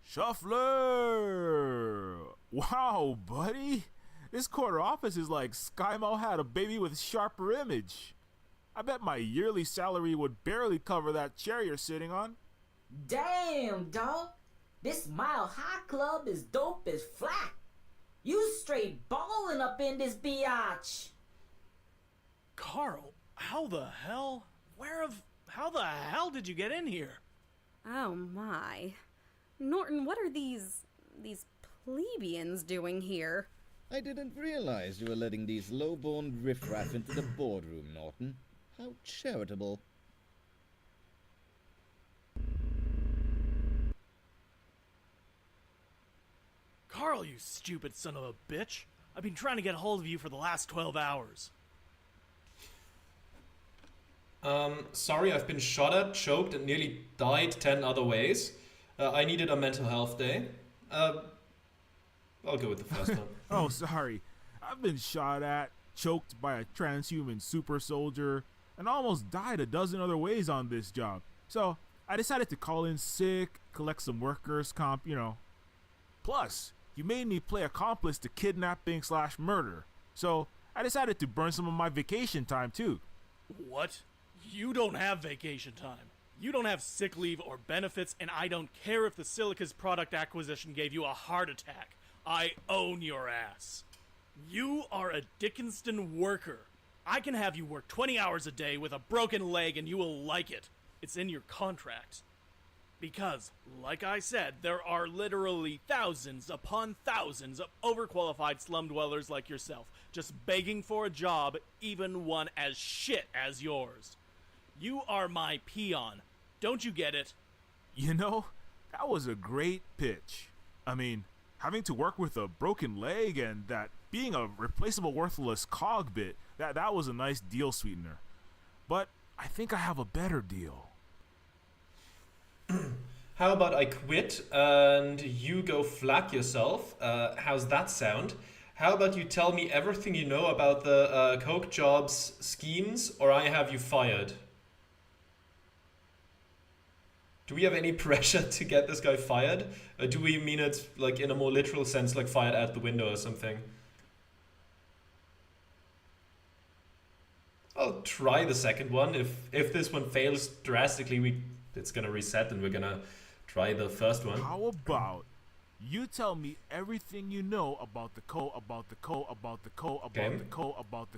Shuffler! Wow, buddy! This corner office is like SkyMo had a baby with sharper image. I bet my yearly salary would barely cover that chair you're sitting on. Damn, dog. This Mile High Club is dope as flat. You straight ballin' up in this biatch. Carl, how the hell did you get in here? Oh my. Norton, what are these plebeians doing here? I didn't realize you were letting these low-born riffraff into the boardroom, Norton. How charitable. Carl, you stupid son of a bitch. I've been trying to get a hold of you for the last 12 hours. Sorry, I've been shot at, choked, and nearly died 10 other ways. I needed a mental health day. I'll go with the first one. Oh, sorry. I've been shot at, choked by a transhuman super soldier, and almost died a dozen other ways on this job. So, I decided to call in sick, collect some workers' comp, Plus, you made me play accomplice to kidnapping/murder. So, I decided to burn some of my vacation time, too. What? You don't have vacation time. You don't have sick leave or benefits, and I don't care if the Silica's product acquisition gave you a heart attack. I own your ass. You are a Dickinston worker. I can have you work 20 hours a day with a broken leg and you will like it. It's in your contract. Because, like I said, there are literally thousands upon thousands of overqualified slum dwellers like yourself, just begging for a job, even one as shit as yours. You are my peon. Don't you get it? That was a great pitch. I mean, having to work with a broken leg and that being a replaceable worthless cog bit, that was a nice deal sweetener. But I think I have a better deal. How about I quit and you go flak yourself? How's that sound? How about you tell me everything you know about the Coke Jobs schemes, or I have you fired? Do we have any pressure to get this guy fired? Or do we mean it like in a more literal sense, like fired at the window or something? I'll try the second one. If this one fails drastically, it's gonna reset and we're gonna try the first one. How about you tell me everything you know about the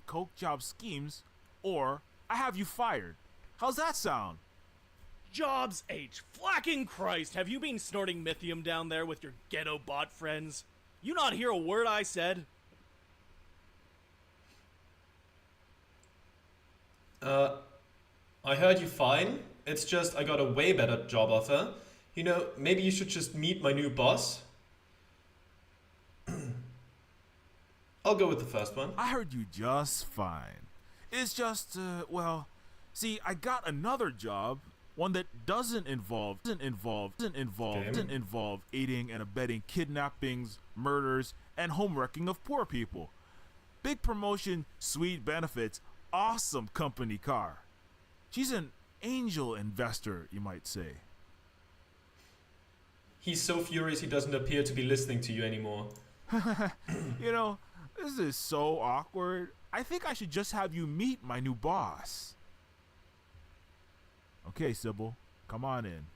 Coke job schemes, or I have you fired. How's that sound? Jobs H. Flacking Christ, have you been snorting mithium down there with your ghetto bot friends? You not hear a word I said? I heard you fine. It's just I got a way better job offer. Maybe you should just meet my new boss. I'll go with the first one. I heard you just fine. It's just, see, I got another job, one that doesn't involve aiding and abetting kidnappings, murders, and homewrecking of poor people. Big promotion, sweet benefits, awesome company car. She's an angel investor, you might say. He's so furious he doesn't appear to be listening to you anymore. This is so awkward. I think I should just have you meet my new boss. Okay, Sybil, come on in.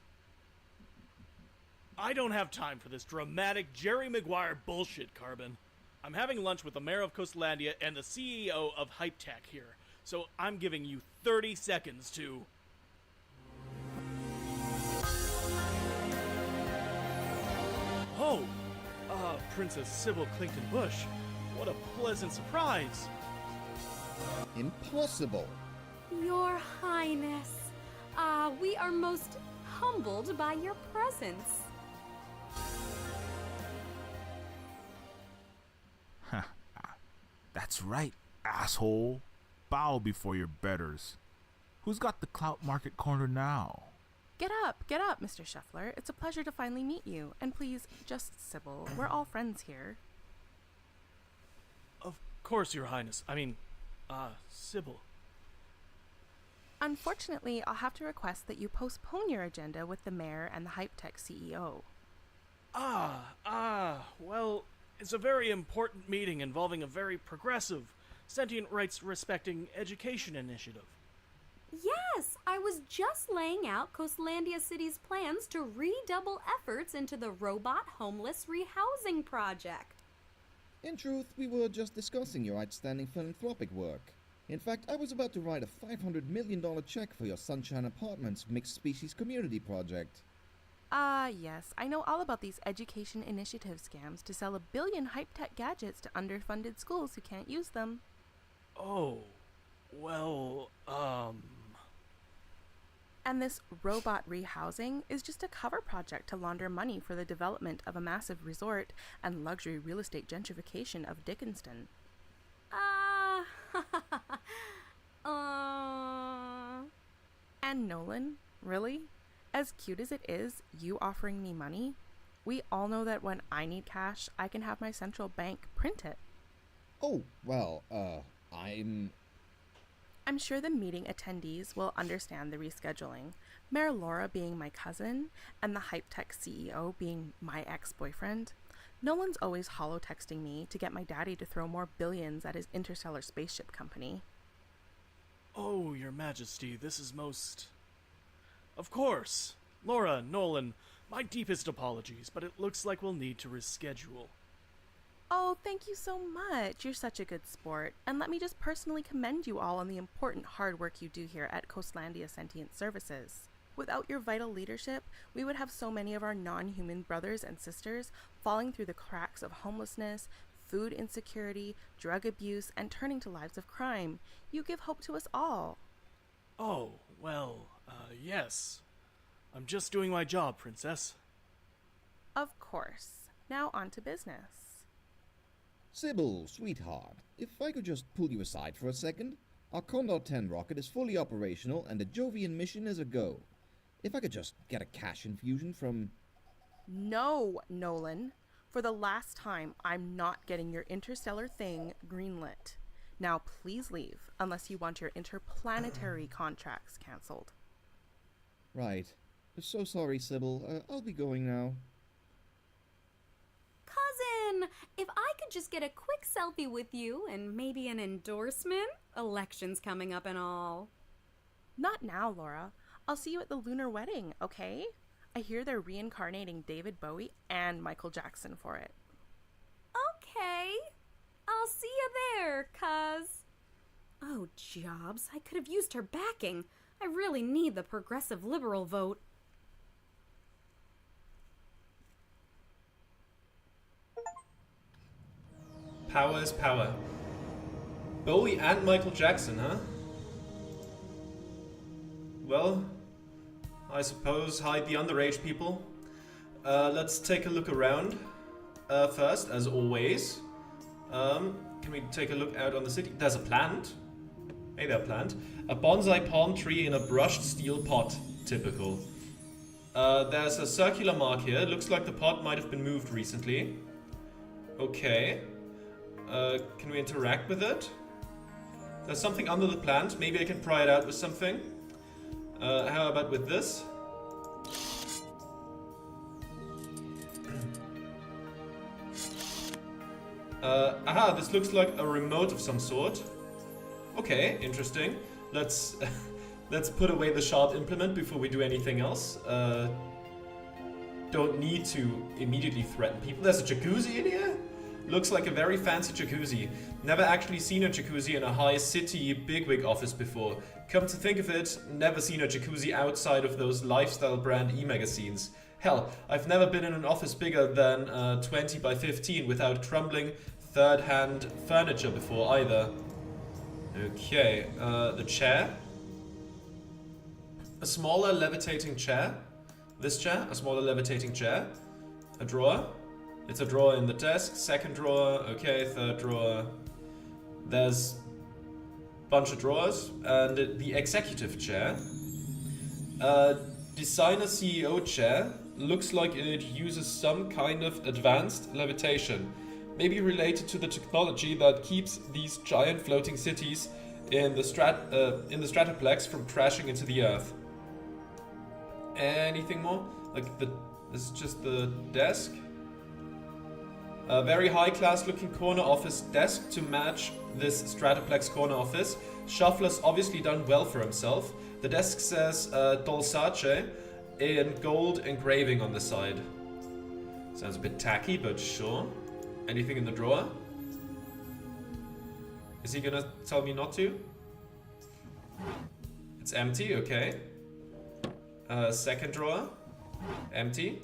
I don't have time for this dramatic Jerry Maguire bullshit, Carbon. I'm having lunch with the mayor of Coastlandia and the CEO of Hype Tech here, so I'm giving you 30 seconds to... Oh! Princess Sybil Clington Bush. What a pleasant surprise! Impossible. Your Highness, we are most humbled by your presence. That's right, asshole. Bow before your betters. Who's got the clout market corner now? Get up, Mr. Shuffler. It's a pleasure to finally meet you. And please, just Sybil. We're all friends here. Of course, Your Highness. Sybil. Unfortunately, I'll have to request that you postpone your agenda with the mayor and the Hype Tech CEO. Well, it's a very important meeting involving a very progressive, sentient rights respecting education initiative. Yes, I was just laying out Coastlandia City's plans to redouble efforts into the robot homeless rehousing project. In truth, we were just discussing your outstanding philanthropic work. In fact, I was about to write a $500 million check for your Sunshine Apartments mixed species community project. Yes, I know all about these education initiative scams to sell 1 billion hype-tech gadgets to underfunded schools who can't use them. Oh, well, And this robot rehousing is just a cover project to launder money for the development of a massive resort and luxury real estate gentrification of Dickinston. And Nolan, really? As cute as it is, you offering me money, we all know that when I need cash, I can have my central bank print it. Oh, well, I'm sure the meeting attendees will understand the rescheduling. Mayor Laura being my cousin, and the Hype Tech CEO being my ex-boyfriend. Nolan's always hollow-texting me to get my daddy to throw more billions at his interstellar spaceship company. Oh, Your Majesty, this is most... Of course. Laura, Nolan, my deepest apologies, but it looks like we'll need to reschedule. Oh, thank you so much. You're such a good sport. And let me just personally commend you all on the important hard work you do here at Coastlandia Sentient Services. Without your vital leadership, we would have so many of our non-human brothers and sisters falling through the cracks of homelessness, food insecurity, drug abuse, and turning to lives of crime. You give hope to us all. Oh, well, yes. I'm just doing my job, Princess. Of course. Now on to business. Sybil, sweetheart, if I could just pull you aside for a second. Our Condor 10 rocket is fully operational and the Jovian mission is a go. If I could just get a cash infusion from... No, Nolan. For the last time, I'm not getting your interstellar thing greenlit. Now please leave, unless you want your interplanetary contracts cancelled. Right. So sorry, Sybil. I'll be going now. Cousin, if I could just get a quick selfie with you and maybe an endorsement? Election's coming up and all. Not now, Laura. I'll see you at the lunar wedding, okay? I hear they're reincarnating David Bowie and Michael Jackson for it. Okay. I'll see you there, cuz. Oh, Jobs, I could have used her backing. I really need the progressive liberal vote. Power is power. Bowie and Michael Jackson, huh? Well, I suppose hide the underage people. Let's take a look around. First, as always, can we take a look out on the city? There's a plant. Hey there, plant. A bonsai palm tree in a brushed steel pot. Typical. There's a circular mark here. It looks like the pot might have been moved recently. Okay. Can we interact with it? There's something under the plant. Maybe I can pry it out with something. How about with this? Aha, this looks like a remote of some sort. Okay, interesting. Let's let's put away the shard implement before we do anything else. Don't need to immediately threaten people. There's a jacuzzi in here? Looks like a very fancy jacuzzi. Never actually seen a jacuzzi in a high city bigwig office before. Come to think of it, never seen a jacuzzi outside of those lifestyle brand e-magazines. Hell, I've never been in an office bigger than 20 by 15 without crumbling third-hand furniture before either. Okay, the chair. A smaller levitating chair. This chair, a smaller levitating chair. A drawer. It's a drawer in the desk. Second drawer. Okay, third drawer. There's a bunch of drawers. And the executive chair. Designer CEO chair. Looks like it uses some kind of advanced levitation. Maybe related to the technology that keeps these giant floating cities in the stratoplex from crashing into the earth. Anything more? Like This is just the desk. A very high-class looking corner office desk to match this Stratoplex corner office. Shuffler's obviously done well for himself. The desk says Dolsace in gold engraving on the side. Sounds a bit tacky, but sure. Anything in the drawer? Is he gonna tell me not to? It's empty, okay. Second drawer, empty.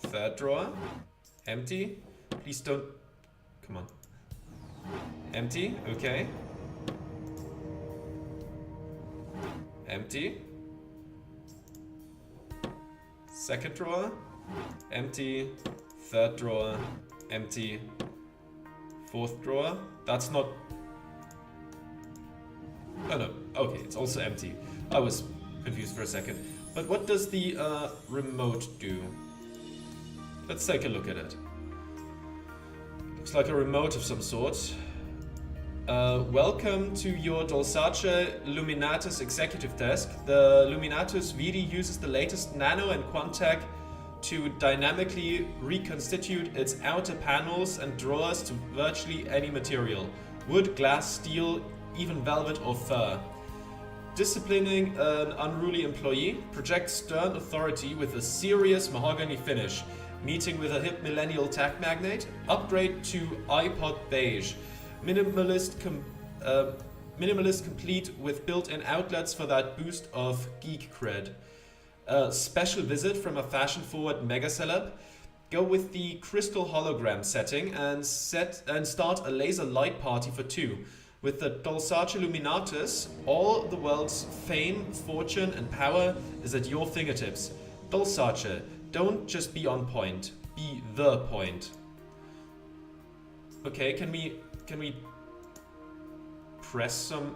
Third drawer, empty. Please don't... Come on. Empty, okay. Empty. Second drawer, empty. Third drawer, empty. Fourth drawer, that's not... Oh no, okay, it's also empty. I was confused for a second. But what does the remote do? Let's take a look at it. Looks like a remote of some sort. Welcome to your Dolsace Luminatus executive desk. The Luminatus VD uses the latest nano and quantech to dynamically reconstitute its outer panels and drawers to virtually any material. Wood, glass, steel, even velvet or fur. Disciplining an unruly employee, project stern authority with a serious mahogany finish. Meeting with a hip millennial tech magnate, upgrade to iPod beige. Minimalist complete with built-in outlets for that boost of geek cred. Special visit from a fashion-forward mega celeb. Go with the crystal hologram setting and start a laser light party for two. With the Dolsace Luminatus, all the world's fame, fortune, and power is at your fingertips. Dolsace, don't just be on point, be the point. Okay, can we press some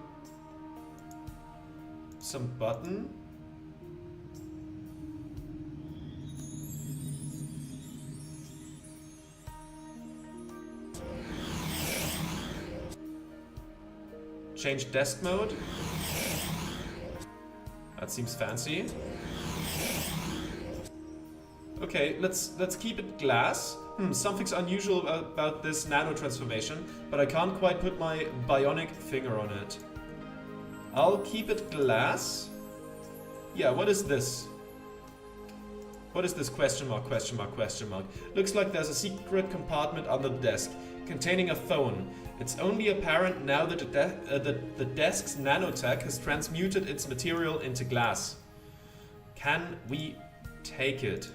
button? Change desk mode. That seems fancy. Okay, let's keep it glass. Something's unusual about this nano transformation, but I can't quite put my bionic finger on it. I'll keep it glass. Yeah, what is this? What is this question mark, question mark, question mark? Looks like there's a secret compartment under the desk containing a phone. It's only apparent now that the desk's nanotech has transmuted its material into glass. Can we take it?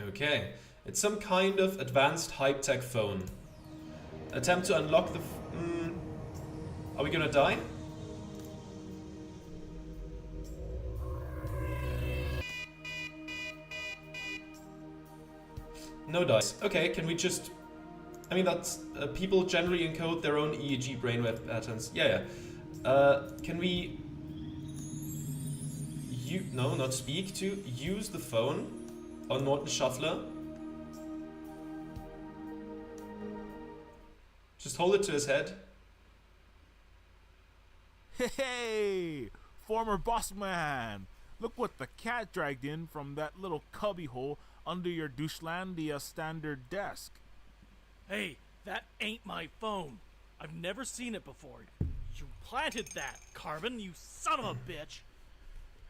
Okay, it's some kind of advanced hype-tech phone. Attempt to unlock the... Are we gonna die? No dice. Okay, can we just... I mean, that's... people generally encode their own EEG brainwave patterns. Yeah. Can we... No, not speak to. Use the phone on Norton Shuffler. Just hold it to his head. Hey, former boss man. Look what the cat dragged in from that little cubby hole under your Douchelandia standard desk. Hey, that ain't my phone. I've never seen it before. You planted that, Carbon, you son of a bitch.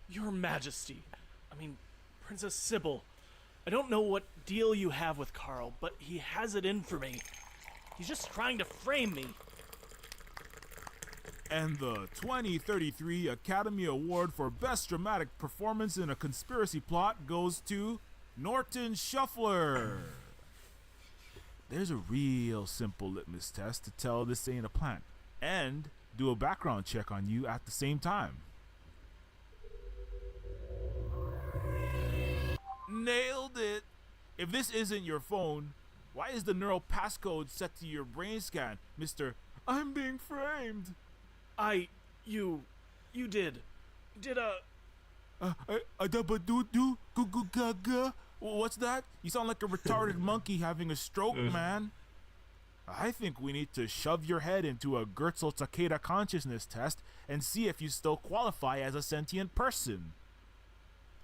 Your Majesty. I mean, Princess Sybil. I don't know what deal you have with Carl, but he has it in for me. He's just trying to frame me. And the 2033 Academy Award for Best Dramatic Performance in a Conspiracy Plot goes to Norton Shuffler. There's a real simple litmus test to tell this ain't a plant, and do a background check on you at the same time. Nailed it! If this isn't your phone, why is the neural passcode set to your brain scan, Mr. I'm being framed? You did What's that? You sound like a retarded monkey having a stroke, man. I think we need to shove your head into a Gertzel Takeda consciousness test and see if you still qualify as a sentient person.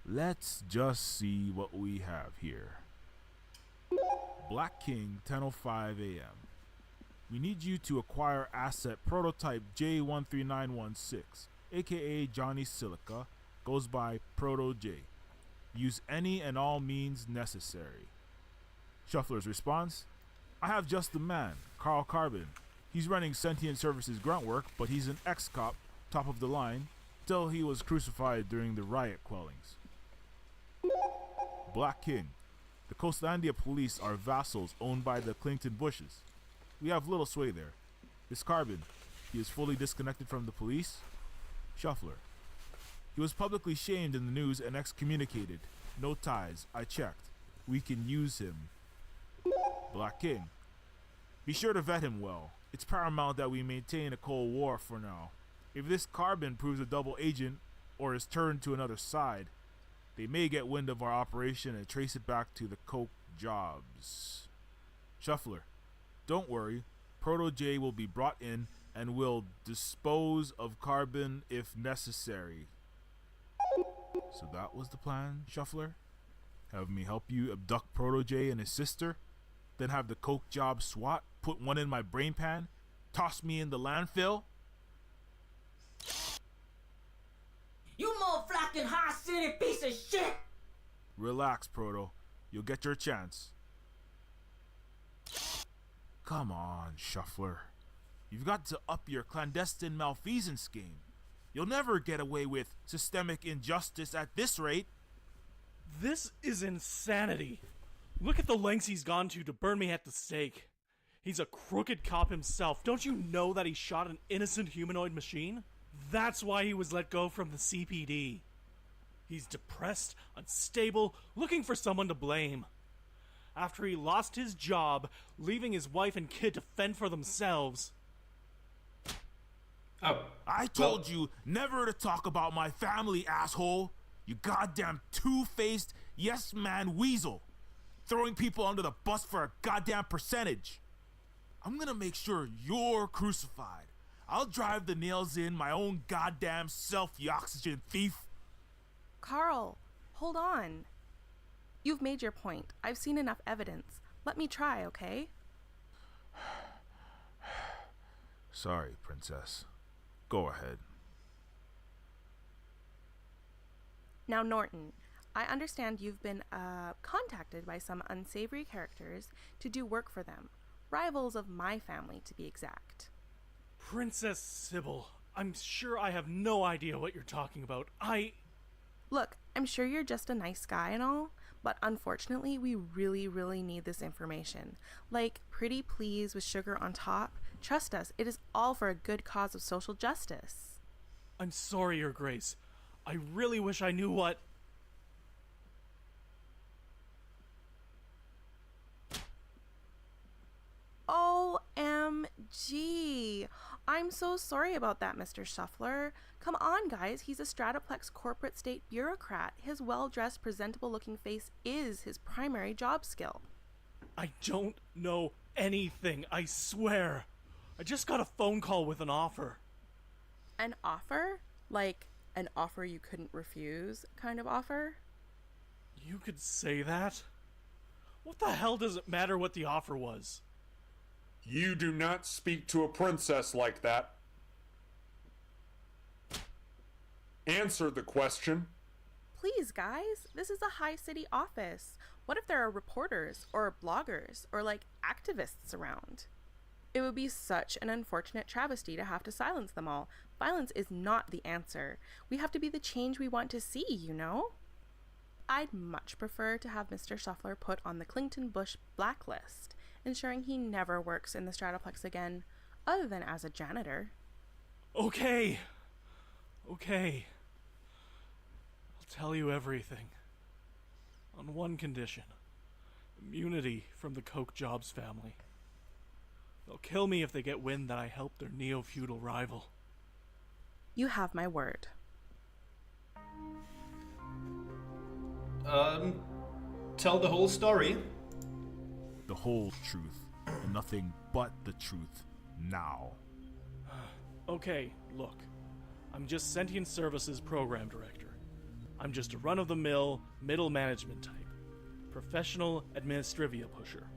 Let's just see what we have here. Black King, 10:05 a.m. We need you to acquire asset prototype J13916, aka Johnny Silica, goes by Proto J. Use any and all means necessary. Shuffler's response: I have just the man, Carl Carbon. He's running Sentient Services grunt work, but he's an ex-cop, top of the line, till he was crucified during the riot quellings. Black King. The Coastlandia police are vassals owned by the Clington Bushes. We have little sway there. This Carbon, he is fully disconnected from the police. Shuffler. He was publicly shamed in the news and excommunicated. No ties. I checked. We can use him. Black King. Be sure to vet him well. It's paramount that we maintain a Cold War for now. If this Carbon proves a double agent or is turned to another side, they may get wind of our operation and trace it back to the Coke jobs. Shuffler. Don't worry. Proto J will be brought in and will dispose of Carbon if necessary. So that was the plan, Shuffler? Have me help you abduct Proto J and his sister? Then have the Coke job SWAT put one in my brain pan? Toss me in the landfill? You motherfucking hot city piece of shit! Relax, Proto. You'll get your chance. Come on, Shuffler. You've got to up your clandestine malfeasance game. You'll never get away with systemic injustice at this rate. This is insanity. Look at the lengths he's gone to burn me at the stake. He's a crooked cop himself. Don't you know that he shot an innocent humanoid machine? That's why he was let go from the CPD. He's depressed, unstable, looking for someone to blame. After he lost his job, leaving his wife and kid to fend for themselves. Oh. I told you never to talk about my family, asshole. You goddamn two-faced yes-man weasel. Throwing people under the bus for a goddamn percentage. I'm gonna make sure you're crucified. I'll drive the nails in my own goddamn self, you oxygen thief. Carl, hold on. You've made your point. I've seen enough evidence. Let me try, okay? Sorry, Princess. Go ahead. Now, Norton, I understand you've been contacted by some unsavory characters to do work for them. Rivals of my family, to be exact. Princess Sybil, I'm sure I have no idea what you're talking about. Look, I'm sure you're just a nice guy and all, but unfortunately, we really, really need this information. Like, pretty please with sugar on top. Trust us, it is all for a good cause of social justice. I'm sorry, Your Grace. I really wish I knew what... OMG! I'm so sorry about that, Mr. Shuffler. Come on, guys, he's a Stratoplex corporate state bureaucrat. His well-dressed, presentable-looking face is his primary job skill. I don't know anything, I swear. I just got a phone call with an offer. An offer? Like, an offer you couldn't refuse kind of offer? You could say that? What the hell does it matter what the offer was? You do not speak to a princess like that. Answer the question. Please, guys, this is a high city office. What if there are reporters or bloggers or like activists around? It would be such an unfortunate travesty to have to silence them all. Violence is not the answer. We have to be the change we want to see, you know? I'd much prefer to have Mr. Shuffler put on the Clington Bush blacklist, ensuring he never works in the Stratoplex again, other than as a janitor. Okay. I'll tell you everything. On one condition. Immunity from the Coke Jobs family. They'll kill me if they get wind that I helped their neo-feudal rival. You have my word. Tell the whole story. The whole truth. and nothing but the truth now. Okay, look. I'm just Sentient Services Program Director. I'm just a run-of-the-mill, middle management type. Professional administrivia pusher.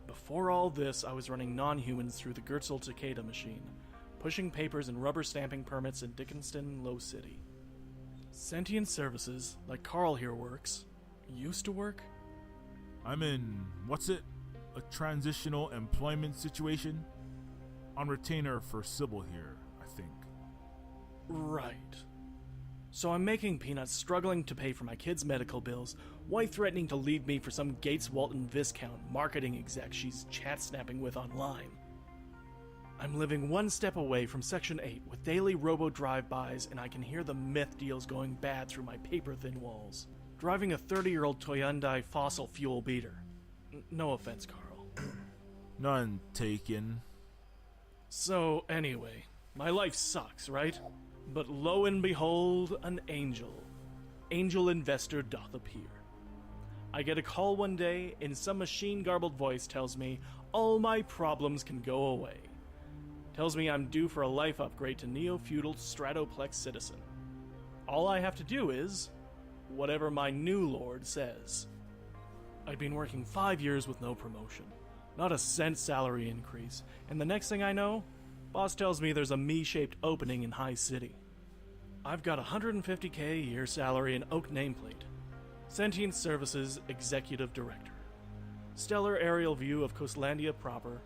Before all this, I was running non-humans through the Gertzel Takeda machine, pushing papers and rubber stamping permits in Dickinston, Low City. Sentient Services, like Carl here works, used to work? I'm in, a transitional employment situation? On retainer for Sybil here, I think. Right. So I'm making peanuts, struggling to pay for my kids' medical bills, wife threatening to leave me for some Gates Walton Viscount marketing exec she's chat-snapping with online. I'm living one step away from Section 8 with daily robo-drive-bys, and I can hear the myth deals going bad through my paper-thin walls. Driving a 30-year-old Hyundai fossil fuel beater. No offense, Carl. None taken. So, anyway, my life sucks, right? But lo and behold, an angel investor doth appear. I get a call one day, and some machine-garbled voice tells me all my problems can go away. Tells me I'm due for a life upgrade to Neofeudal Stratoplex Citizen. All I have to do is whatever my new lord says. I'd been working 5 years with no promotion, not a cent salary increase, and the next thing I know, boss tells me there's a me-shaped opening in High City. I've got $150K a year salary and oak nameplate. Sentient Services Executive Director. Stellar aerial view of Coastlandia proper,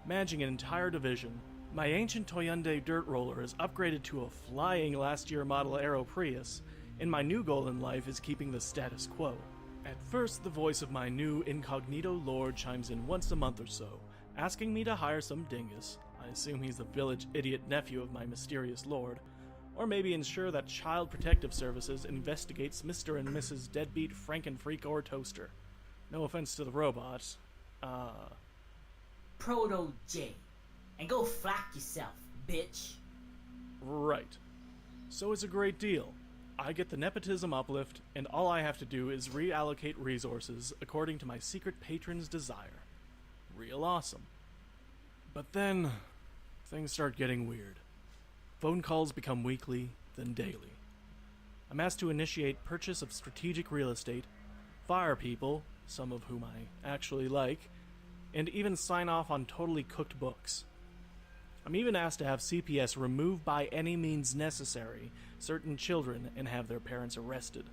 managing an entire division. My ancient Hyundai dirt roller is upgraded to a flying last year model Aero Prius, and my new goal in life is keeping the status quo. At first, the voice of my new incognito lord chimes in once a month or so, asking me to hire some dingus. I assume he's the village idiot nephew of my mysterious lord, or maybe ensure that Child Protective Services investigates Mr. and Mrs. Deadbeat Frankenfreak or Toaster. No offense to the robot. Proto J. And go flack yourself, bitch. Right. So it's a great deal. I get the nepotism uplift, and all I have to do is reallocate resources according to my secret patron's desire. Real awesome. But then, things start getting weird. Phone calls become weekly, then daily. I'm asked to initiate purchase of strategic real estate, fire people, some of whom I actually like, and even sign off on totally cooked books. I'm even asked to have CPS remove by any means necessary certain children and have their parents arrested.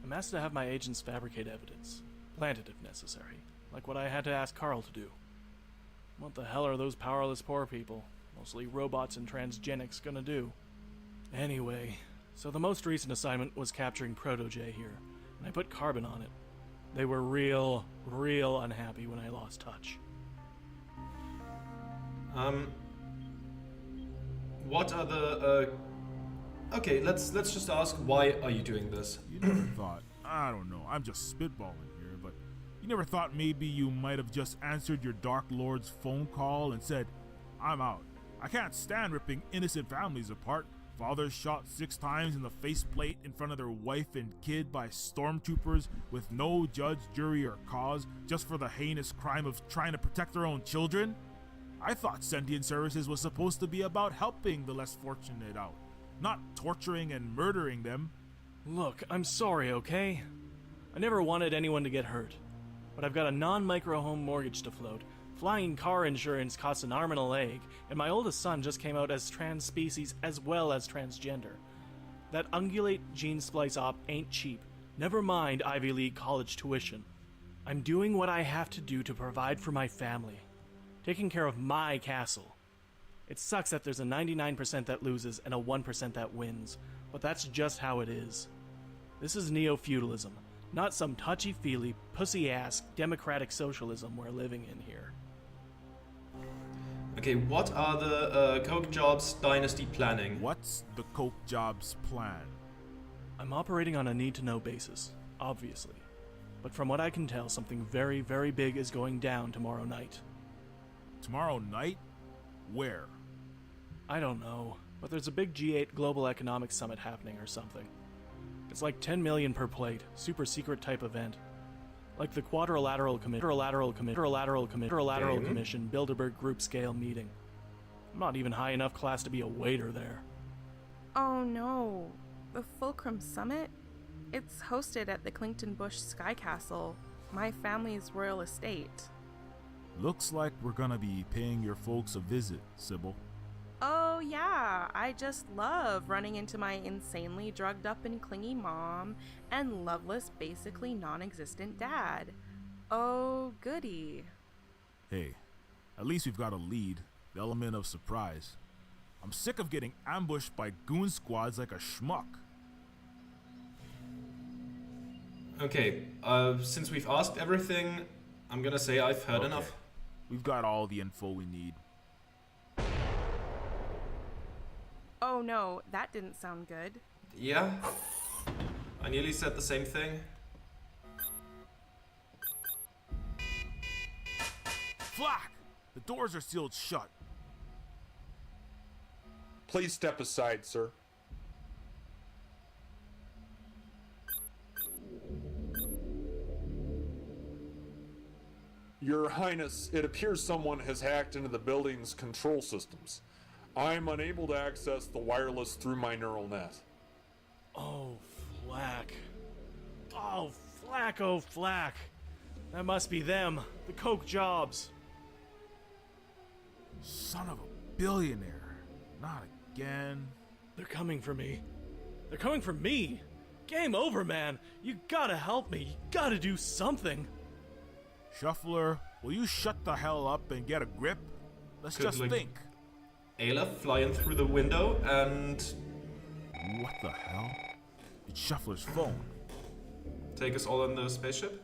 I'm asked to have my agents fabricate evidence, plant it if necessary, like what I had to ask Carl to do. What the hell are those powerless poor people, mostly robots and transgenics, gonna do? Anyway, so the most recent assignment was capturing Proto-J here, and I put carbon on it. They were real unhappy when I lost touch. What are the, Okay, let's just ask, why are you doing this? You never thought, I don't know, I'm just spitballing here, but you never thought maybe you might have just answered your Dark Lord's phone call and said, I'm out. I can't stand ripping innocent families apart. Fathers shot 6 times in the faceplate in front of their wife and kid by stormtroopers with no judge, jury, or cause just for the heinous crime of trying to protect their own children? I thought Sentient Services was supposed to be about helping the less fortunate out, not torturing and murdering them. Look, I'm sorry, okay? I never wanted anyone to get hurt. But I've got a non-micro home mortgage to float, flying car insurance costs an arm and a leg, and my oldest son just came out as trans species as well as transgender. That ungulate gene splice op ain't cheap, never mind Ivy League college tuition. I'm doing what I have to do to provide for my family, taking care of my castle. It sucks that there's a 99% that loses and a 1% that wins, but that's just how it is. This is neo-feudalism, not some touchy-feely, pussy-ass democratic socialism we're living in here. Okay, what are the Coke Jobs dynasty planning? What's the Coke Jobs plan? I'm operating on a need-to-know basis, obviously. But from what I can tell, something very, very big is going down tomorrow night. Tomorrow night? Where? I don't know, but there's a big G8 Global Economic Summit happening or something. It's like 10 million per plate, super secret type event. Like the Quadrilateral Commission Bilderberg Group Scale meeting. I'm not even high enough class to be a waiter there. Oh no, the Fulcrum Summit? It's hosted at the Clington Bush Sky Castle, my family's royal estate. Looks like we're gonna be paying your folks a visit, Sybil. Oh yeah, I just love running into my insanely drugged up and clingy mom and loveless, basically non-existent dad. Oh goody. Hey, at least we've got a lead, the element of surprise. I'm sick of getting ambushed by goon squads like a schmuck. Okay, since we've asked everything, I'm gonna say I've heard enough. We've got all the info we need. Oh no, that didn't sound good. Yeah? I nearly said the same thing. Flack! The doors are sealed shut. Please step aside, sir. Your Highness, it appears someone has hacked into the building's control systems. I'm unable to access the wireless through my neural net. Oh, Flack. Oh, Flack, oh, Flack. That must be them, the Coke Jobs. Son of a billionaire. Not again. They're coming for me. They're coming for me. Game over, man. You gotta help me. You gotta do something. Shuffler, will you shut the hell up and get a grip? Let's just think. Ayla flying through the window and... What the hell? It's Shuffler's phone. take us all in the spaceship?